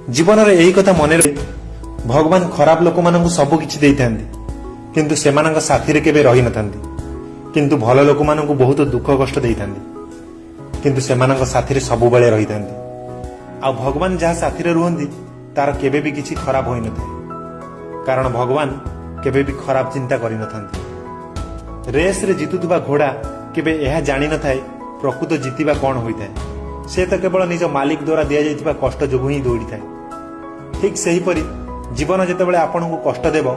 जीवन में यही कथा मन भगवान खराब लोक मान सब किछि देइथांती किंतु सेमानंक साथी रे केबे रही नथांती किंतु भल लोक मान बहुत दुख कष्ट देइथांती किंतु सेमानंक साथी रे सब बेले रही थांती आ भगवान जहाँ साथी रे रुहंती तार केबे भी किछि खराब होई नथाय कारण भगवान केबे भी खराब चिंता करि नथांती। रेस रे जितुवा घोड़ा केबे यह जानि नथाय प्रकृत जितिबा कौन होइथाय से तो केवल निज मालिक द्वारा दिया जाइतिबा कष्ट जोगु ही दौड़ी थाए। ठीक सही परी जीवन जेतेबेले आपनकु कष्ट देव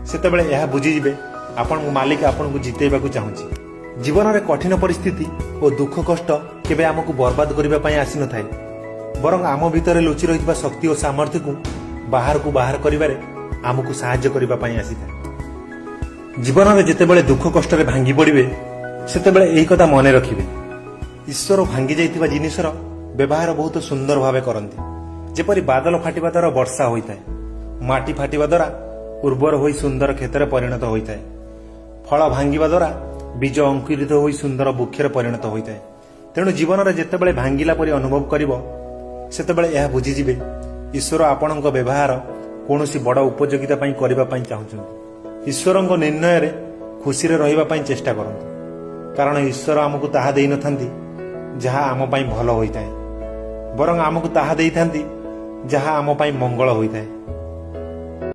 सेतेबेले यह बुझीजिबे आपण मालिक आपनकु जितेबाकु चाहूची। जीवन में कठिन परिस्थिति और दुख कष्ट केबे आमको बर्बाद करबा पई आसी नथाय बरং आम भितर लुचि रहितबा शक्ति और सामर्थ्य को बाहर करिबारे आमको सहाय्य करबा पई आसीथाय। जीवन में जेतेबेले दुख कष्ट रे भांगी पड़िबे सेतेबेले एही कथा मने रखिबे ईश्वर भांगी जाइतिबा जिनिसर व्यवहार बहुत सुंदर भावे करंती। जेपरि बादल फाटिबा द्वारा वर्षा होइथाय, माटी फाटिबा द्वारा उर्वर होई सुंदर क्षेत्र परिणत होइथाय, फल भांगिबा द्वारा बीज अंकुरित होई सुंदर वृक्षर परिणत होइथाय। तेणु जीवन में जेतेबेले भांगिला परि अनुभव करिवो सेतेबेले यह बुझीजिबे ईश्वर आपणक व्यवहार कौनसी बड़ उपयोगिता पई करबा पई चाहुछन्ति। ईश्वरक निर्णय रे खुशी रे रहिबा पई चेष्टा करंतु कारण ईश्वर आमको ताहा देई नथांती जहाँ आम पाई भल होइथाय बरং आमको ताहा देइथांती जहाँ आम पाई मंगल होइथाय।